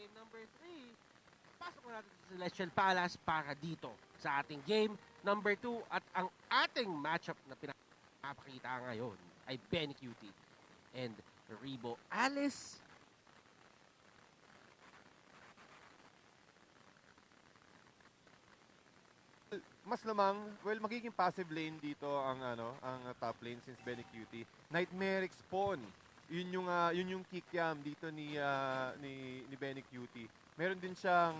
game number 3. Pasok na natin sa Celestial Palace para dito sa ating game number 2. At ang ating matchup na pinapakita ngayon ay Benny Cutie and Rebo Alice. Mas lamang, well, magiging passive lane dito ang top lane since Benny Cutie. Nightmaric Spawn. Yun yung kikiam dito ni Benny Cutie. Meron din siyang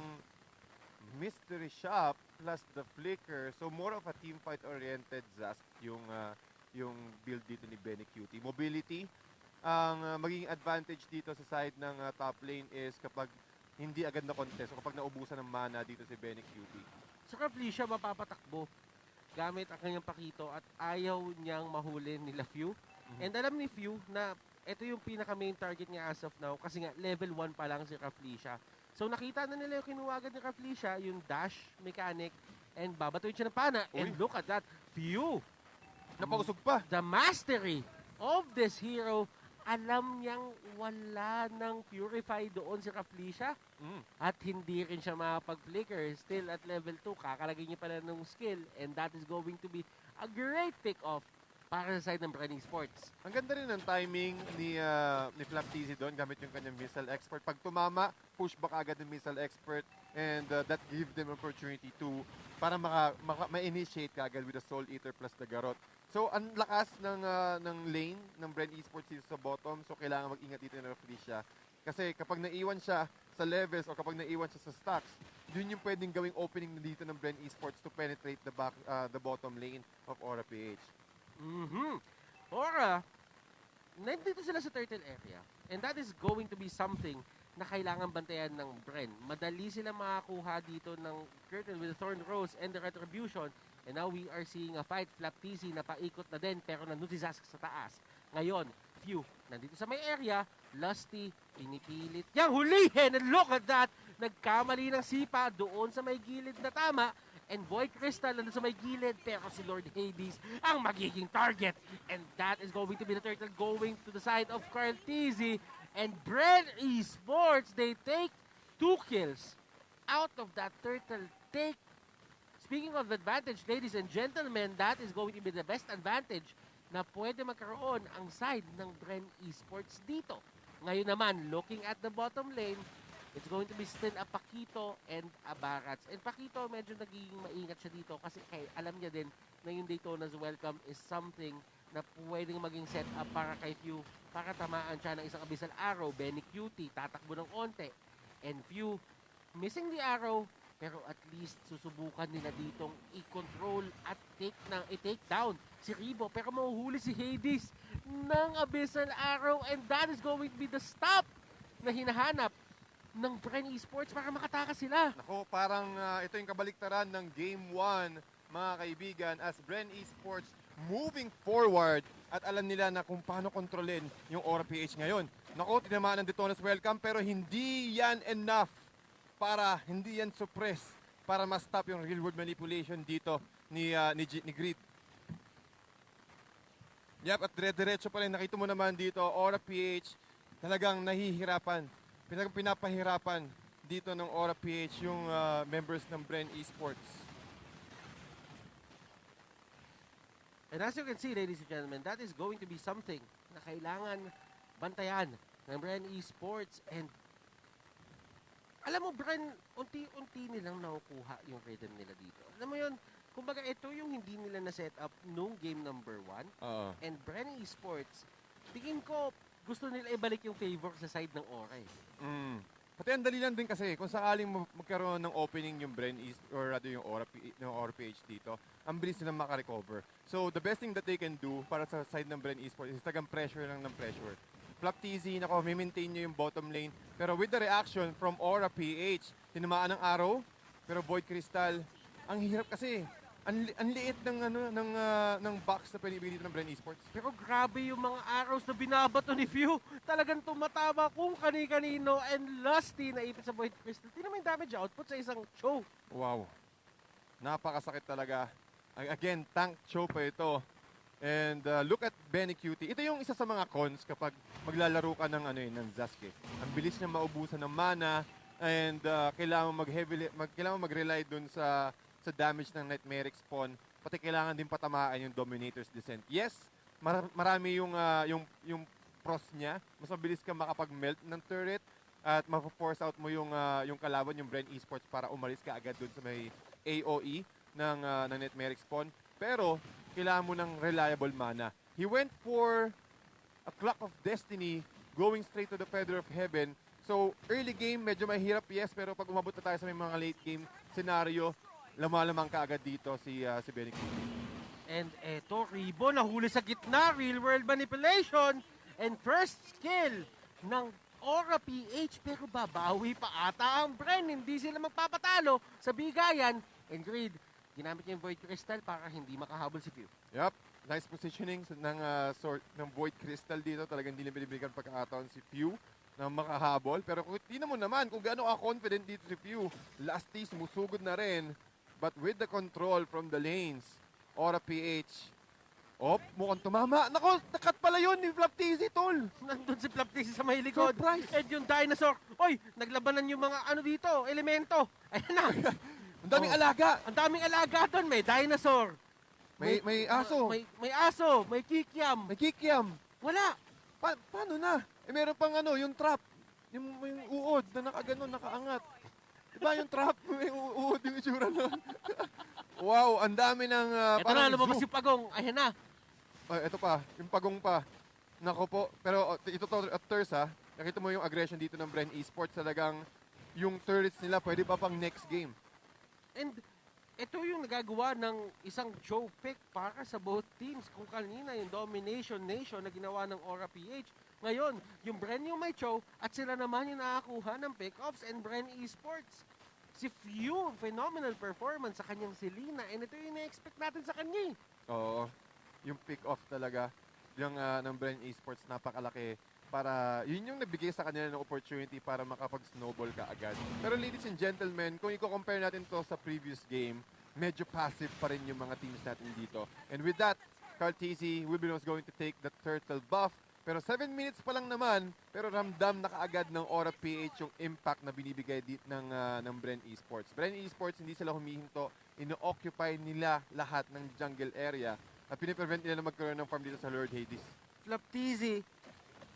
Mystery Shop plus the Flicker. So more of a team fight oriented Zask yung build dito ni Benny Cutie. Mobility, ang magiging advantage dito sa side ng top lane is kapag hindi agad na contest o kapag naubusan ng mana dito si Benny Cutie. Saka Felicia mapapatakbo gamit ang kanyang pakito at ayaw niyang mahuli nila Few. And alam ni Few na ito yung pinaka main target niya as of now kasi nga level 1 pa lang si Felicia. So nakita na nila yung kinuwagad ni Felicia, yung dash mechanic, and babatuin siya ng pana. And look at that, Few! Napagusog pa! The mastery of this hero, alam niyang wala ng purify doon si Felicia. At hindi rin siya makapag-flicker. Still at level 2, kakalagay niya pala ng skill. And that is going to be a great pick-off para sa side ng Brenny Sports. Ang ganda rin ng timing ni Flap TZ doon gamit yung kanyang missile expert. Pag tumama, push back agad ng missile expert and that give them opportunity to para ma-initiate kagad with the Soul Eater plus the Garot. So, ang lakas ng lane ng Brenny Esports dito sa bottom. So, kailangan mag-ingat dito ng Felicia. Kasi kapag naiwan siya sa levels o kapag naiwan siya sa stacks, yun yung pwedeng gawing opening na dito ng Brenny Esports to penetrate the bottom lane of Aura PH. Aura, nandito sila sa turtle area. And that is going to be something na kailangan bantayan ng Bren. Madali sila makakuha dito ng Curtain with the Thorn Rose and the Retribution. And now we are seeing a fight. Flap TC na paikot na din pero nandun si Zask sa taas. Ngayon, Few, nandito sa may area, Lusty, pinipilit niyang hulihin. And look at that! Nagkamali ng sipa doon sa may gilid na tama. And Void Crystal nandun sa may gilid, pero si Lord Hades ang magiging target. And that is going to be the turtle going to the side of Carl TZ. And Bren Esports, they take 2 kills out of that turtle take. Speaking of advantage, ladies and gentlemen, that is going to be the best advantage na pwede magkaroon ang side ng Bren Esports dito. Ngayon naman, looking at the bottom lane, it's going to be still a Pakito and a Barats. And Pakito, medyo nagiging maingat siya dito kasi alam niya din na yung Daytona's Welcome is something na pwedeng maging setup para kay Few para tamaan siya ng isang abyssal arrow. Benny Cutie, tatakbo ng onte. And Few, missing the arrow, pero at least susubukan nila ditong i-control at i-take down si Rebo. Pero mahuhuli si Hades ng abyssal arrow and that is going to be the stop na hinahanap ng Bren Esports para makatakas sila. Nako, parang ito yung kabaliktaran ng Game 1, mga kaibigan, as Bren Esports moving forward at alam nila na kung paano kontrolin yung Aura PH ngayon. Nako, tinamaan ng Daytona's Welcome pero hindi yan enough hindi yan suppress para ma-stop yung real world manipulation dito ni Grid. Yep, at dire-diretso pa rin. Nakita mo naman dito, Aura PH talagang nahihirapan. Pinapahirapan dito ng Aura PH yung members ng Bren Esports. And as you can see, ladies and gentlemen, that is going to be something na kailangan bantayan ng Bren Esports. And alam mo, Bren, unti-unti nilang nakukuha yung rhythm nila dito. Alam mo yun, kumbaga ito yung hindi nila na-set up nung game number 1. And Bren Esports, tingin ko, gusto nila ibalik yung favor sa side ng Aura. Pati ang dali lang din kasi kung sakaling magkaroon ng opening yung Bren East or rather yung Aura PH dito, ang bilis nilang makarecover. So the best thing that they can do para sa side ng Bren Esports is tagang pressure lang ng pressure. Flap TZ, nako, may-maintain nyo yung bottom lane. Pero with the reaction from Aura PH, tinamaan ng arrow, pero Void Crystal, ang hirap kasi. Ang liit ng box na pinibili dito ng Bren Esports. Pero grabe yung mga arrows na binabato ni Few. Talagang tumatama kung kani-kanino and Lusty na ipit sa Void Crystal. Tingnan mo yung damage output sa isang chow. Wow. Napakasakit talaga. Again, tank chow pa ito. And look at Benny Cutie. Ito yung isa sa mga cons kapag maglalaro ka ng Zask. Ang bilis niya maubusan ng mana. and kailangan mag-rely dun sa damage ng Nightmaric Spawn, pati kailangan din patamaan yung Dominator's Descent. Yes, marami yung pros niya. Mas mabilis ka makapag-melt ng turret at ma-force out mo yung kalaban, yung Bren Esports, para umalis ka agad dun sa may AOE ng Nightmaric Spawn. Pero kailangan mo ng reliable mana. He went for a Clock of Destiny, going straight to the Feather of Heaven. So, early game, medyo mahirap, yes, pero pag umabot na tayo sa may mga late game scenario, lamang ka agad dito si Benny Q. And eto, Ribo, nahuli sa gitna, real world manipulation, and first skill ng Aura PH, pero babawi pa ata ang Bren, hindi sila magpapatalo sa bigayan. And Grid, ginamit niya yung Void Crystal para hindi makahabol si Few. Yup, nice positioning ng Void Crystal dito. Talagang hindi na binibigyan pagkakataon si Few na makahabol. Pero tingnan mo naman kung gaano ka-confident dito si Few. Lasty, sumusugod na rin. But with the control from the lanes, Aura PH, mukhang tumama. Nako, nakat pala yun ni Flaptizi, tol. Nandun si Flaptizi sa may likod. Surprise! And yung dinosaur, oy, naglabanan yung mga dito, elemento. Ayan na. Ang daming alaga. Ang daming alaga doon. May dinosaur. May aso. May aso. May kikiam. May kikiam. Wala. Paano na? May pang yung trap. Yung uod na nakaganon, nakaangat. Diba yung trap? May uod yung itsura nun. Wow, ang dami ng Ito na, lumabas yung pagong. Ayan na. Ito pa, yung pagong pa. Nako po. Pero ito to at Thurs ha. Nakita mo yung aggression dito ng Bren Esports. Talagang yung turrets nila pwede pa pang next game. And ito yung nagagawa ng isang Joe pick para sa both teams. Kung kanina yung Domination Nation na ginawa ng Aura PH. Ngayon, yung Bren yung may Joe at sila naman yung nakakuha ng pick-offs and Bren Esports. Si Few, phenomenal performance sa kanyang Selena. And ito yung na-expect natin sa kanya. Oo. Yung pick-off talaga ng Bren Esports napakalaki. Para yun yung nabigay sa kanila ng opportunity para makapag-snowball ka agad. Pero ladies and gentlemen, kung i-compare natin to sa previous game, medyo passive pa rin yung mga teams natin dito. And with that, Cartesi will be going to take the turtle buff. Pero 7 minutes pa lang naman, pero ramdam na kaagad ng Aura PH yung impact na binibigay ng Bren Esports. Bren Esports, hindi sila humihinto, ino-occupy nila lahat ng jungle area at piniprevent nila na magkaroon ng farm dito sa Lord Hades. Flaptizi,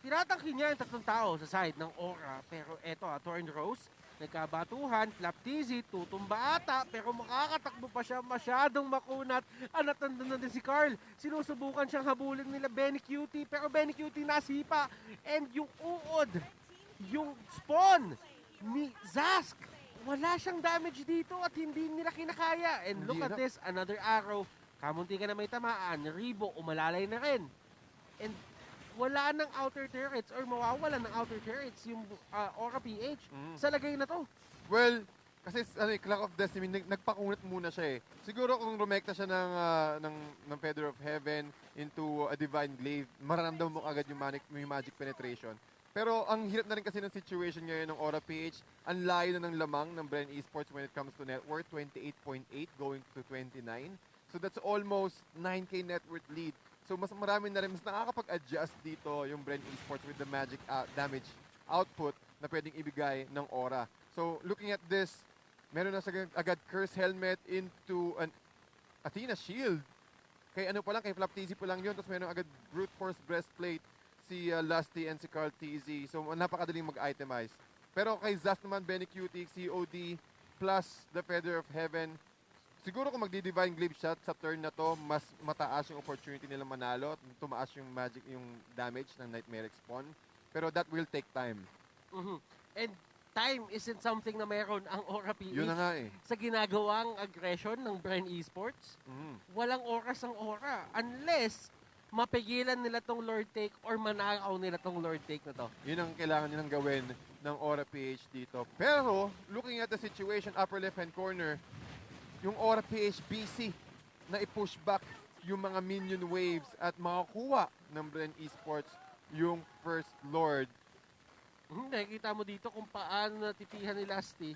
tinatangki niya yung tatlong tao sa side ng Aura. Pero eto, Thorn Rose, nagkabatuhan, Flaptizi, tutumba ata, pero makakatakbo pa siya, masyadong makunat. Nandun na din si Carl. Sinusubukan siyang habulin nila Benny Cutie, pero Benny Cutie nasipa. And yung uod, yung spawn ni Zask, wala siyang damage dito at hindi nila kinakaya. And look at this, another arrow. Kamunti ka na may tamaan, Ribo, umalalay na rin. And wala ng outer turrets or mawawala ng outer turrets yung Aura PH sa lagay na to. Well, kasi Clock of Destiny, nagpakunat muna siya eh. Siguro kung rumekta siya ng Feather of Heaven into a Divine Glaive, mararamdaman mo agad yung magic penetration. Pero ang hirap na rin kasi ng situation ngayon ng Aura PH. Ang layo na ng lamang ng Bren Esports when it comes to net worth, 28.8 going to 29. So that's almost 9k net worth lead. So mas marami na rin, mas nakakapag-adjust dito yung Bren Esports with the magic damage output na pwedeng ibigay ng Aura. So looking at this, meron na agad Curse Helmet into an Athena Shield. Kay kay Flaptizi pa lang yun. Tapos meron agad Brute Force Breastplate si Lusty and si Carl TZ. So napakadaling mag-itemize. Pero kay Zast naman, Benny Cutie, COD, plus the Feather of Heaven, siguro kung magdi-Divine Glaive shot sa turn na to, mas mataas yung opportunity nila manalo at tumaas yung damage ng Nightmaric Spawn. Pero that will take time. And time isn't something na meron ang Aura PH. Yun na nga eh. Sa ginagawang aggression ng Bren Esports. Walang oras ang Aura unless mapigilan nila tong Lord Take or manakaw nila tong Lord Take na to. Yun ang kailangan nilang gawin ng Aura PH dito. Pero, looking at the situation, upper left-hand corner, yung Aura PH BC na i-push back yung mga minion waves at makakuha ng Bren Esports yung first Lord. Nakikita mo dito kung paano natitihan ni Lusty.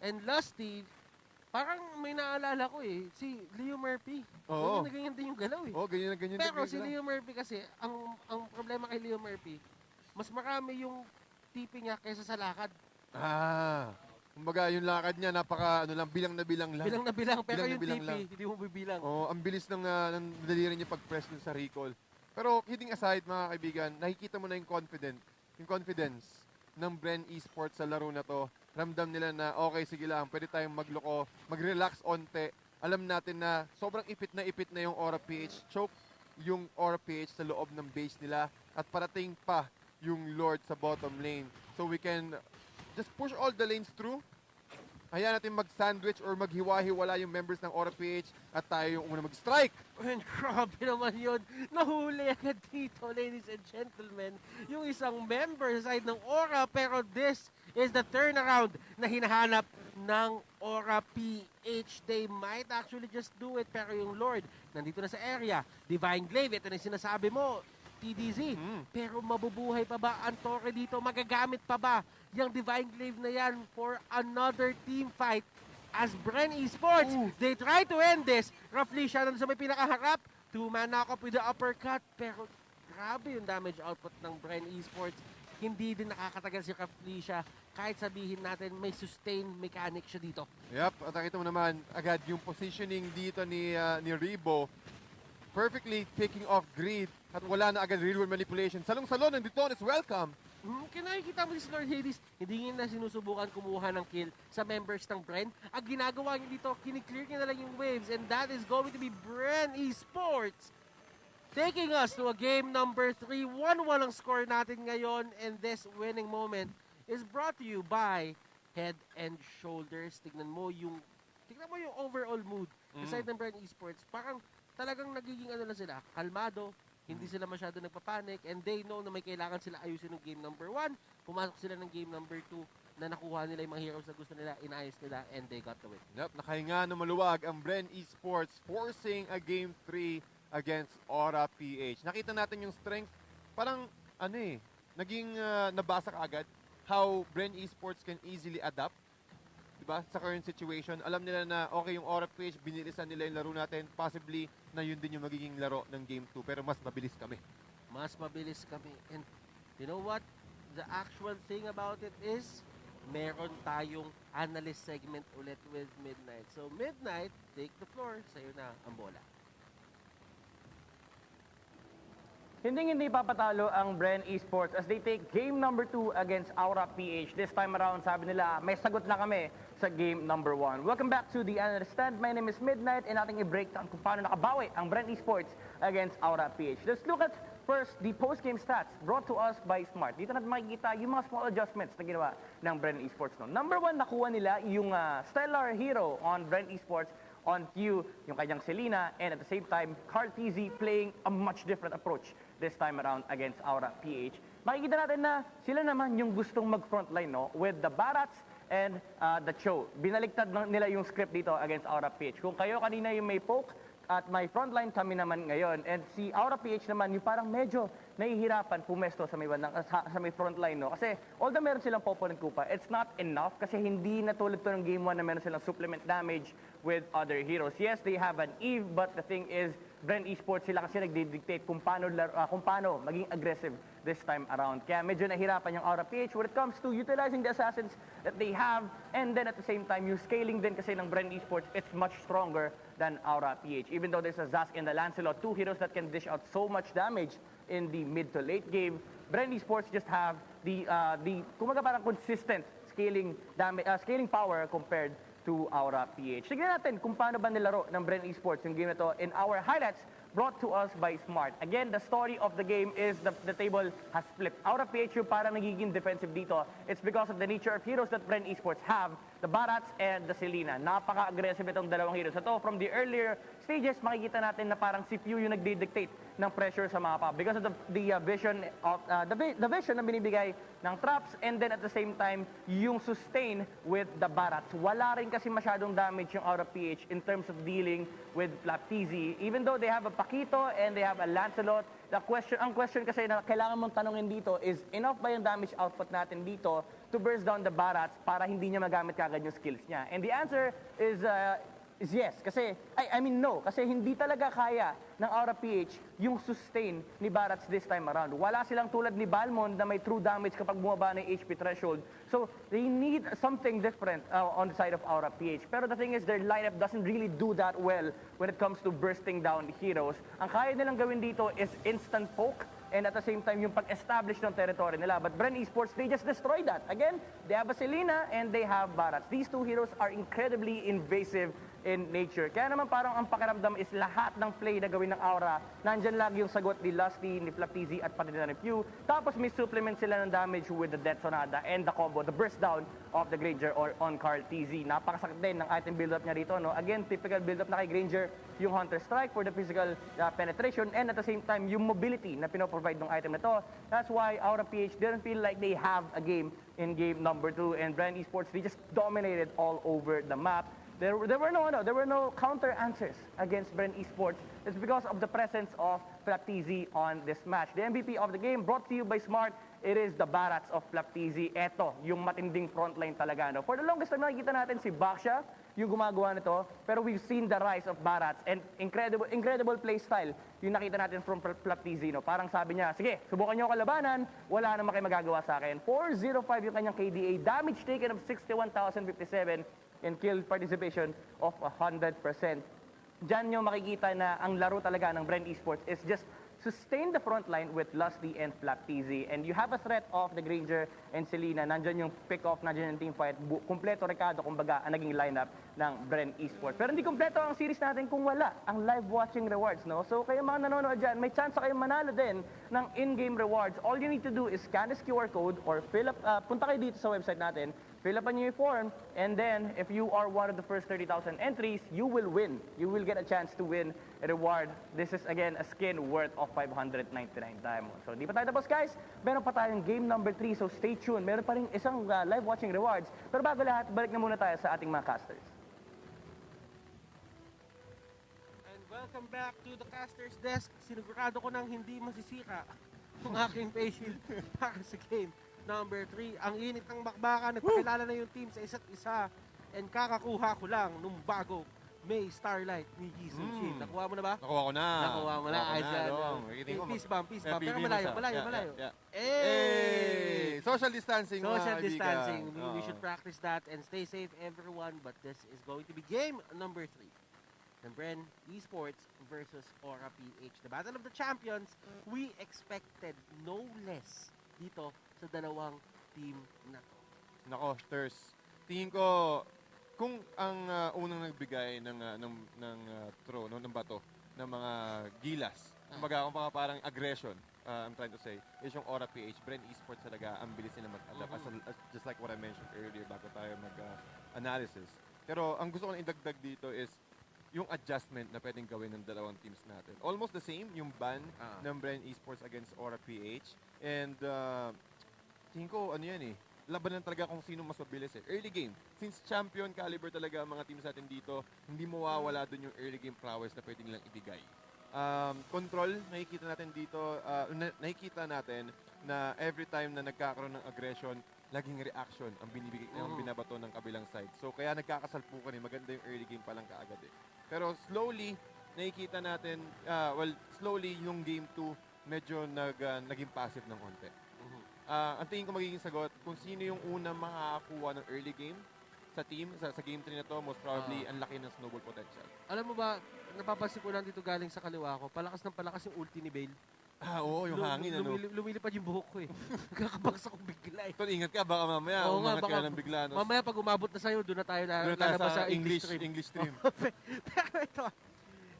And Lusty, parang may naalala ko eh, si Leo Murphy. Oo. Ganyan din yung galaw eh. Oo, ganyan na ganyan. Pero si Leo Murphy kasi, ang problema kay Leo Murphy, mas marami yung tipi niya kaysa sa lakad. Kumbaga yung lakad niya, napaka, bilang na bilang lang. Bilang na bilang, pero Bilang na yung bilang TP, lang. hindi mo bibilang. Ang bilis ng daliri niya pag-press dun sa recall. Pero kidding aside, mga kaibigan, nakikita mo na yung confidence ng Bren Esports sa laro na to. Ramdam nila na, okay, sige lang, pwede tayong magloko, mag-relax onte. Alam natin na sobrang ipit na yung Aura PH. Choke yung Aura PH sa loob ng base nila at parating pa yung Lord sa bottom lane. So we can just push all the lanes through. Hayaan natin mag-sandwich or maghiwa-hiwala yung members ng Aura PH at tayo yung una mag-strike. And grabe naman yun. Nahuli agad dito, ladies and gentlemen. Yung isang member sa side ng Aura, pero this is the turnaround na hinahanap ng Aura PH. They might actually just do it, pero yung Lord, nandito na sa area. Divine Glaive, ito na yung sinasabi mo. TDZ. Pero mabubuhay pa ba ang Torre dito? Magagamit pa ba yung Divine Glaive na yan for another team fight as Bren Esports? They try to end this. Roughly siya nandun sa may pinakaharap. Two-man knock-up with the uppercut. Pero grabe yung damage output ng Bren Esports. Hindi din nakakatagal si Raflesia. Kahit sabihin natin may sustain mechanic siya dito. Yep, at nakita mo naman agad yung positioning dito ni Rebo. Perfectly taking off grid at wala na agad real-world manipulation. Salong-salon, nandito is welcome. Nakikita mo si Lord Hades, hindi niya na sinusubukan kumuha ng kill sa members ng Bren. Ang ginagawa niya dito, kiniklear niya na lang yung waves, and that is going to be Bren Esports taking us to a game number 3. 1-1 ang score natin ngayon, and this winning moment is brought to you by Head and Shoulders. Tignan mo yung overall mood sa side ng Bren Esports. Parang talagang nagiging ano na sila, kalmado, hindi sila masyado nagpapanik, and they know na may kailangan sila ayusin ng game number 1. Pumasok sila ng game number 2 na nakuha nila yung mga heroes na gusto nila, inayos nila, and they got the win. Yep, nakahinga na maluwag ang Bren Esports forcing a game 3 against Aura PH. Nakita natin yung strength, parang naging nabasa agad how Bren Esports can easily adapt, diba, sa current situation. Alam nila na okay yung Aura PH, binilisan nila yung laro natin, possibly na yun din yung magiging laro ng game 2, pero mas mabilis kami. Mas mabilis kami. And you know what? The actual thing about it is, meron tayong analyst segment ulit with Midnight. So Midnight, take the floor. Sa'yo na ang bola. Hindi papatalo ang Bren Esports as they take game number 2 against Aura PH. This time around, sabi nila, may sagot na kami sa game number 1. Welcome back to the Analyst Stand. My name is Midnight and ating i-breakdown kung paano nakabawi ang Bren Esports against Aura PH. Let's look at first the post-game stats brought to us by Smart. Dito natin makikita yung mga small adjustments na ginawa ng Bren Esports. No? Number 1, nakuha nila yung stellar hero on Bren Esports on Q, yung kanyang Selena, and at the same time, Carl TZ playing a much different approach this time around against Aura PH. Makikita natin na sila naman yung gustong mag-frontline, no? With the Barats and the Cho. Binaliktad nila yung script dito against Aura PH. Kung kayo kanina yung may poke, at may frontline kami naman ngayon. And si Aura PH naman, yung parang medyo nahihirapan pumesto sa may frontline, no? Kasi although meron silang Poponent Koopa, it's not enough kasi hindi na tulad to ng game 1 na meron silang supplement damage with other heroes. Yes, they have an Eve, but the thing is, Bren Esports sila kasi nagdidictate kung paano maging aggressive this time around. Kaya medyo nahirapan yung Aura PH when it comes to utilizing the assassins that they have, and then at the same time, yung scaling din kasi ng Bren Esports, it's much stronger than Aura PH. Even though there's a Zask and the Lancelot, two heroes that can dish out so much damage in the mid to late game, Bren Esports just have the kumaga parang consistent scaling power compared to Aura PH. Tignan natin kung paano ba nilaro ng Bren Esports yung game na to in our highlights brought to us by Smart. Again, the story of the game is the table has flipped. Aura PH yung parang nagiging defensive dito. It's because of the nature of heroes that Bren Esports have, the Barats and the Selena. Napaka-aggressive itong dalawang heroes. Ito, from the earlier stages, makikita natin na parang si Pew yung nagdi-dictate ng pressure sa mapa because of the vision na binibigay ng traps, and then at the same time, yung sustain with the Barats. Wala rin kasi masyadong damage yung Aura PH in terms of dealing with Flap TZ. Even though they have a Paquito and they have a Lancelot, ang question kasi na kailangan mong tanongin dito is, enough ba yung damage output natin dito to burst down the Barats para hindi niya magamit kagad yung skills niya? And the answer is is yes. Kasi, I mean no. Kasi hindi talaga kaya ng Aura PH yung sustain ni Barats this time around. Wala silang tulad ni Balmond na may true damage kapag bumaba na yung HP threshold. So, they need something different on the side of Aura PH. Pero the thing is, their lineup doesn't really do that well when it comes to bursting down heroes. Ang kaya nilang gawin dito is instant poke and at the same time yung pag-establish ng territory nila. But Bren Esports, they just destroyed that. Again, they have a Selena and they have Barats. These two heroes are incredibly invasive in nature. Kaya naman parang ang pakiramdam is lahat ng play na gawin ng Aura, nandyan lagi yung sagot ni Lusty, ni Flaptizi at pati na ni Pew. Tapos may supplement sila ng damage with the Death Sonata and the combo, the burst down of the Granger or on Carl TZ. Napakasakit din ng item build-up niya rito. No? Again, typical build-up na kay Granger, yung Hunter Strike for the physical penetration and at the same time, yung mobility na pinoprovide ng item na to. That's why Aura PH didn't feel like they have a game in game number 2 and Brand Esports, they just dominated all over the map. There were no counter answers against Bren Esports. It's because of the presence of Flaptizi on this match. The MVP of the game brought to you by Smart. It is the Barats of Flaptizi. Eto, yung matinding frontline talaga. No? For the longest time, nakikita natin si Baksha, yung gumagawa nito. Pero we've seen the rise of Barats and incredible play style yung nakita natin from Flaptizi. No? Parang sabi niya, sige, subukan niyo kalabanan, wala naman kayo magagawa sa akin. 405 yung kanyang KDA, damage taken of 61,057, and kill participation of 100%. Diyan nyo makikita na ang laro talaga ng Bren Esports is just sustain the front line with Lusty and Flaptizi. And you have a threat of the Granger and Selena. Nandyan yung pick-off, nandyan yung teamfight. Kompleto Ricardo, kumbaga, ang naging lineup ng Bren Esports. Pero hindi kompleto ang series natin kung wala ang live watching rewards. No? So kayo mga nanonood dyan, may chance kayong manalo din ng in-game rewards. All you need to do is scan this QR code or punta kayo dito sa website natin, fill up a new form, and then if you are one of the first 30,000 entries, you will win. You will get a chance to win a reward. This is again a skin worth of 599 diamonds. So di pa tayo tapos guys, meron pa tayong game number 3, so stay tuned. Meron pa rin isang live watching rewards. Pero bago lahat, balik na muna tayo sa ating mga casters. And welcome back to the caster's desk. Sinigurado ko nang hindi masisira ang aking face shield para sa game number 3. Ang init ng bakbakan, nagpakilala na yung team sa isa't isa. And kakakuha ko lang nung bago May Starlight ni Yizun Shin. Nakuha mo na ba? Nakuha ko na. Nakuha mo na. Ayos yan. Peace bomb. Pero malayo. Hey! Social distancing, Social mga distancing. kaibigan. We should practice that and stay safe, everyone. But this is going to be game number 3. And Bren Esports versus Aura PH. The Battle of the Champions. We expected no less dito sa dalawang team na to. Nako, Sters. Tingin ko, kung ang unang nagbigay ng throw, ng bato, ng mga gilas, kumbaga, kung parang aggression, I'm trying to say, is yung Aura PH. Bren Esports talaga, ang bilis nila mag-adapt. Just like what I mentioned earlier bago tayo mag-analysis. Pero ang gusto ko na idagdag dito is yung adjustment na pwedeng gawin ng dalawang teams natin. Almost the same, yung ban ng Bren Esports against Aura PH. And tingin ko, ano yan laban lang talaga kung sino mas mabilis Early game. Since champion caliber talaga ang mga teams natin dito, hindi mawawala dun yung early game prowess na pwedeng lang ibigay. Control, nakikita natin dito, nakikita natin na every time na nagkakaroon ng aggression, laging reaction ang binibigay ang binabato ng kabilang side. So kaya nagkakasalpukan maganda yung early game pa lang kaagad Pero slowly, nakikita natin, slowly yung game 2, medyo naging passive ng konti. Ang tingin ko magiging sagot, kung sino yung unang makakakuha ng early game sa team, sa game 3 na to, most probably, ang laki ng snowball potential. Alam mo ba, napapansin ko lang dito galing sa kaliwa ko, palakas ng palakas yung ulti ni Bale. Oo, yung hangin, Lumilipad yung buhok ko Kakabagsak ko bigla Tol, ingat ka, baka mamaya, umangat ka ng bigla. Mamaya pag umabot na sa'yo, doon na tayo lalabas sa English stream. Pero ito,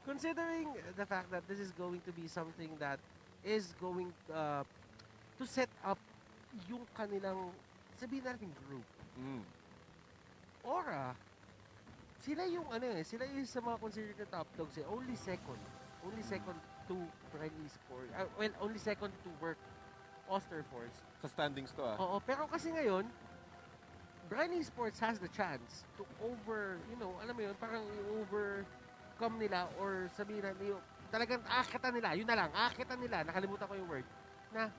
considering the fact that this is going to be something that is going to set up yung kanilang, sabihin natin group. Aura, sila yung sila yung sa mga considered na top dogs only second to Bren Esports. Only second to work Osterforce. Sa standings to Oo, pero kasi ngayon, Bren Esports has the chance to alam mo yun, parang overcome nila or sabihin natin, talagang aakitan nila, yun na lang, aakitan nila, nakalimutan ko yung word, na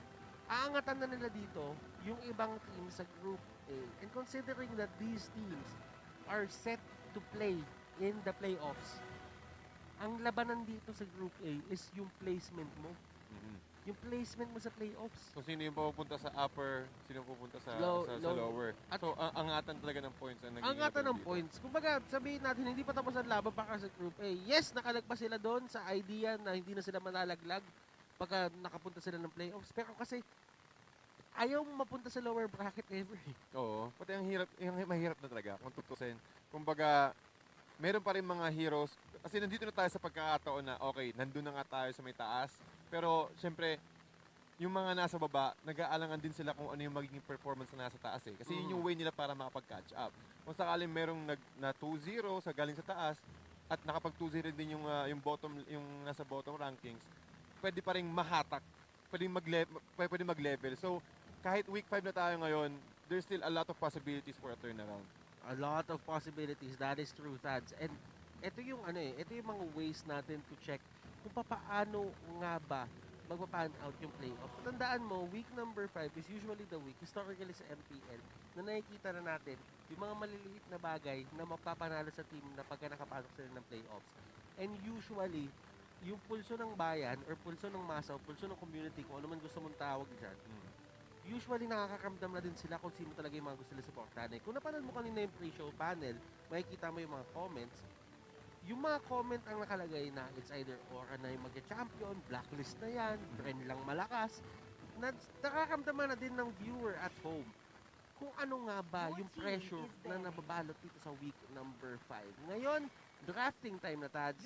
aangatan na nila dito yung ibang team sa Group A. And considering that these teams are set to play in the playoffs. Ang labanan dito sa Group A is yung placement mo. Mhm. Yung placement mo sa playoffs. So, sino yung pupunta sa upper, sino yung pupunta sa, sa Low. lower. At So, angatan talaga ng points ang naging ang ngata laban ng dito. points. Kumbaga, sabihin natin, hindi pa tapos ang laban para sa Group A. Yes, nakalagpas sila doon sa idea na hindi na sila malalaglag pagka nakapunta sila ng playoffs. Pero kasi, ayaw mo mapunta sa lower bracket ever. Oo. Pati ang hirap, yung mahirap na talaga kung tutusin. Kumbaga, meron pa rin mga heroes. Kasi nandito na tayo sa pagkakataon na, okay, nandun na nga tayo sa may taas. Pero, syempre, yung mga nasa baba, nag-aalangan din sila kung ano yung magiging performance na nasa taas eh. Kasi yun yung way nila para makapag-catch up. Kung sakaling merong na 2-0 sa galing sa taas, at nakapag 2-0 din yung bottom, yung nasa bottom rankings, pwede pa rin mahatak. Pwede mag-level. So, kahit week 5 na tayo ngayon, there's still a lot of possibilities for a turnaround. A lot of possibilities. That is true, Tads. And ito yung ito yung mga ways natin to check kung paano nga ba magpa-pan out yung playoff. Tandaan mo, week number 5 is usually the week, historically sa MPL, na nakikita na natin yung mga maliliit na bagay na mapapanalo sa team na pagka nakapasok sila ng playoffs. And usually, yung pulso ng bayan or pulso ng masa o pulso ng community, kung ano man gusto mong tawag dyan, usually nakakaramdam na din sila kung sino talaga yung mga gusto nila supportahan. Kung napanood mo kanina yung pre-show panel, makikita mo yung mga comments. Yung mga comment ang nakalagay na it's either Aura na yung magka-champion, blacklist na yan, Bren lang malakas. Nakakaramdaman na din ng viewer at home kung ano nga ba yung pressure na nababalot dito sa week number 5. Ngayon, drafting time na, Tads.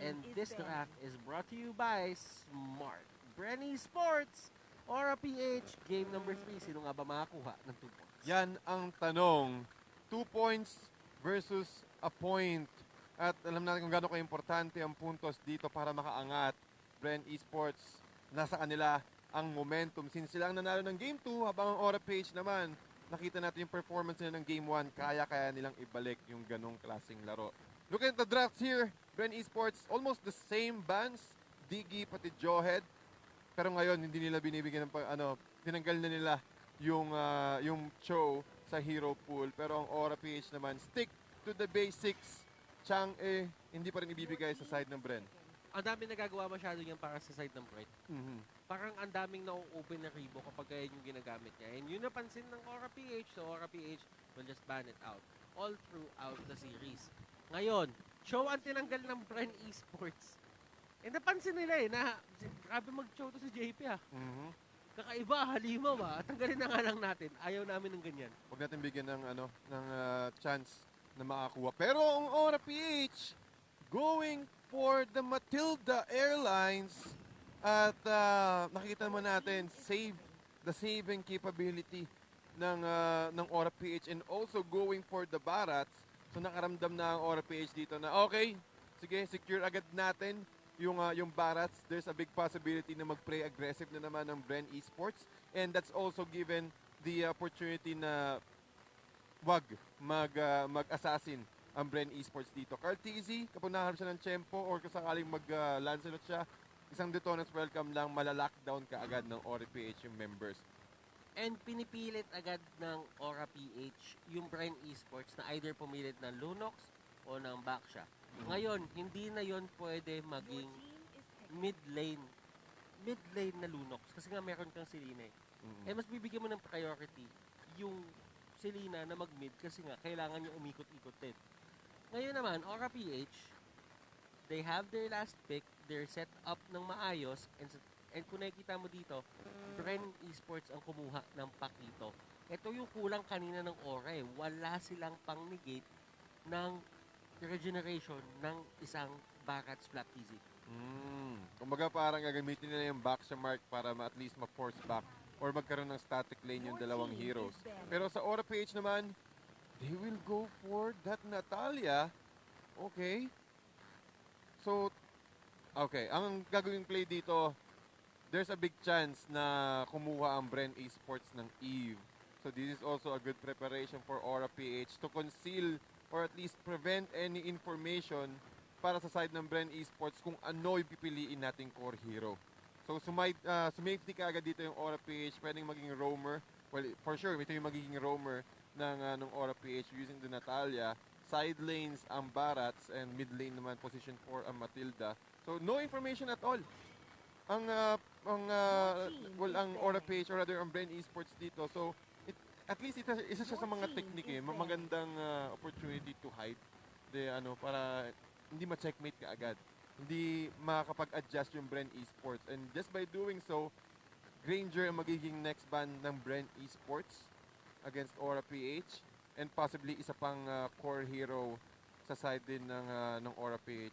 And this draft is brought to you by Smart. Brenny Sports, Aura PH, game number 3. Sino nga ba makakuha ng 2 points? Yan ang tanong. 2 points versus a point. At alam natin kung gaano ka-importante ang puntos dito para makaangat. Bren Esports, nasa kanila ang momentum. Since sila ang nanalo ng Game 2, habang ang Aura PH naman, nakita natin yung performance nila ng Game 1. Kaya nilang ibalik yung ganong klaseng laro. Look at the drafts here. Bren Esports, almost the same bans. Diggy, pati Jawhead. Pero ngayon, hindi nila binibigyan ng tinanggal na nila yung Cho sa hero pool. Pero ang Aura PH naman, stick to the basics. Chang hindi pa rin ibibigay sa side ng Bren. Ang daming nagagawa masyado yan para sa side ng Bren. Mm-hmm. Parang ang daming na-open na ribo kapag yan yung ginagamit niya. And yun napansin ng Aura PH, so Aura PH will just ban it out all throughout the series. Ngayon, show ang tinanggal ng Bren Esports. And napansin nila na grabe mag-show to si JP Mm-hmm. Kakaiba, halimaw tanggalin na nga lang natin. Ayaw namin ng ganyan. Huwag natin bigyan ng chance na makakuha. Pero ang Aura PH going for the Matilda Airlines at nakikita naman natin the saving capability ng Aura PH and also going for the Barats. So nakaramdam na ang Aura PH dito na okay, sige, secure agad natin yung Barats. There's a big possibility na mag-play aggressive na naman ng Bren Esports and that's also given the opportunity na wag mag-assassin ang Bren Esports dito. Carl TZ, kapag nakaharap siya ng Chempo or kung sakaling mag-Lancelot siya, isang Detonas welcome lang, malalockdown ka agad ng Aura PH yung members. And pinipilit agad ng Aura PH yung Bren Esports na either pumilit ng Lunox o ng Baksha. Ngayon, hindi na yon pwede maging mid lane na Lunox kasi nga meron kang Selena Eh mas bibigyan mo ng priority yung Selena na mag-mid kasi nga kailangan niya umikot-ikot din. Ngayon naman, Aura PH, they have their last pick, they're set up ng maayos, and kung nakikita mo dito, Bren Esports ang kumuha ng pack dito. Ito yung kulang kanina ng Aura Wala silang pang-negate ng regeneration ng isang Barats Black TZ. Kumbaga parang gagamitin nila yung back sa mark para at least ma-force back or magkaroon ng static lane yung dalawang heroes. Pero sa Aura PH naman, they will go for that Natalia. Okay. So, okay. Ang gagawing play dito, there's a big chance na kumuha ang Bren Esports ng Eve. So, this is also a good preparation for Aura PH to conceal or at least prevent any information para sa side ng Bren Esports kung ano yung pipiliin nating core hero. So, sumafety ka agad dito yung Aura PH. Pwedeng maging roamer. Well, for sure, ito yung magiging roamer ng Aura PH using the Natalia. side lanes ang Barats and mid lane naman position 4 ang Matilda. So no information at all. Ang Aura PH or rather ang Bren Esports dito. So at least isa siya sa mga technique magandang opportunity to hide para hindi ma-checkmate ka agad. Hindi makakapag-adjust yung Bren Esports. And just by doing so, Granger ang magiging next ban ng Bren Esports against Aura PH and possibly isa pang core hero sa side din ng Aura PH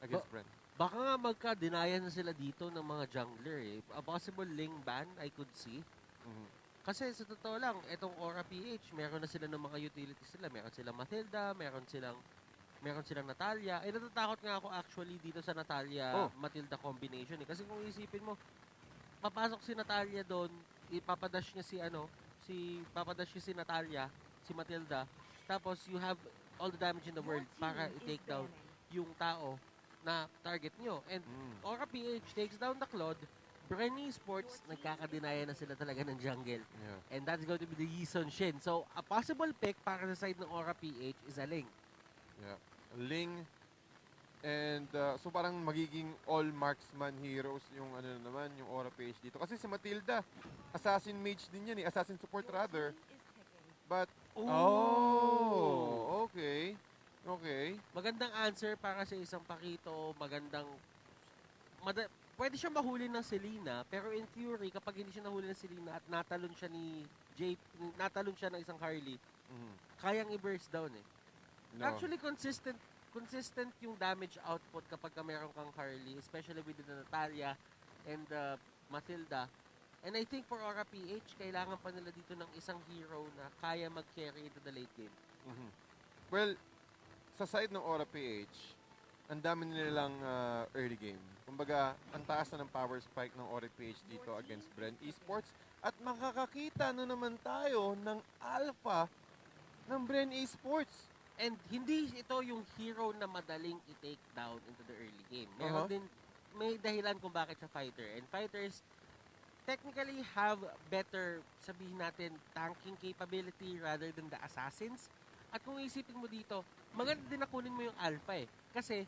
against Bren. Baka nga magka-denial na sila dito ng mga jungler eh. A possible Ling ban, I could see. Mhm. Kasi sa totoo lang, itong Aura PH, meron na sila ng mga utilities nila. Meron silang Matilda, meron silang Natalia. Eh, natatakot nga ako actually dito sa Natalia-Matilda combination eh. Kasi kung isipin mo, papasok si Natalia doon, ipapadash niya papadash niya si Natalia, si Matilda, tapos you have all the damage in the world para i-take down yung tao na target nyo. And Aura PH takes down the Claude. Bren Esports, nagkakadinaya na sila talaga ng jungle. Yeah. And that's going to be the Yison Shin. So, a possible pick para sa side ng Aura PH is a Ling. Yeah. Ling and so parang magiging all marksman heroes yung yung Aura PH dito. Kasi si Matilda, assassin mage din yan assassin support rather. But okay. Okay. Magandang answer para sa isang Pakito. Pwede siya mahuli ng Selena, pero in theory, kapag hindi siya nahuli ng Selena at natalon siya ng isang Harley, kayang i-burst down eh. No. Actually, consistent yung damage output kapag meron kang Harley, especially with the Natalia and Matilda. And I think for Aura PH, kailangan pa nila dito ng isang hero na kaya mag-carry into the late game. Well, sa side ng Aura PH, ang dami nilang early game. Kumbaga, ang taas na ng power spike ng Aura PH dito against Bren Esports. At makakakita na naman tayo ng alpha ng Bren Esports. And hindi ito yung hero na madaling i-take down into the early game. Meron din, may dahilan kung bakit siya fighter. And fighters technically have better, sabihin natin, tanking capability rather than the assassins. At kung isipin mo dito, maganda din na kunin mo yung alpha eh. Kasi,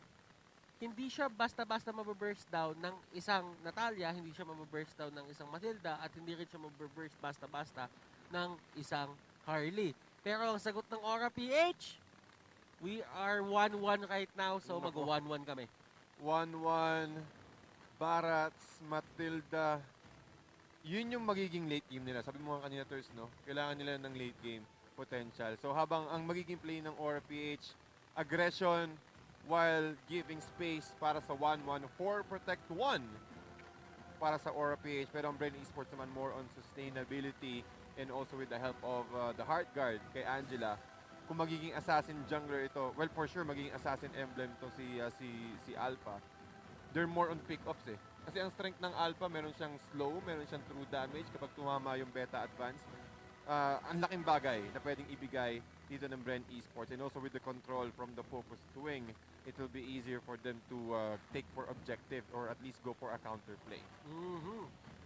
hindi siya basta-basta mababurst down ng isang Natalia, hindi siya mababurst down ng isang Matilda, at hindi rin siya mababurst basta-basta ng isang Harley. Pero ang sagot ng Aura PH, we are 1-1 right now, so mag-1-1 kami. 1-1, Barats, Matilda. Yun yung magiging late game nila. Sabi mo nga kanina, Ters, no? Kailangan nila ng late game potential. So habang ang magiging play ng Aura PH, aggression while giving space para sa 1-1, 4 protect 1 para sa Aura PH. Pero ang Bren Esports naman more on sustainability and also with the help of the Heart Guard kay Angela. Kung magiging assassin jungler ito, well for sure magiging assassin emblem to si Alpha. They're more on pickups eh. Kasi ang strength ng Alpha, meron siyang slow, meron siyang true damage kapag tumama yung beta advance. Ang laking bagay na pwedeng ibigay dito ng Bren Esports. And also with the control from the focus swing, it will be easier for them to take for objective or at least go for a counterplay.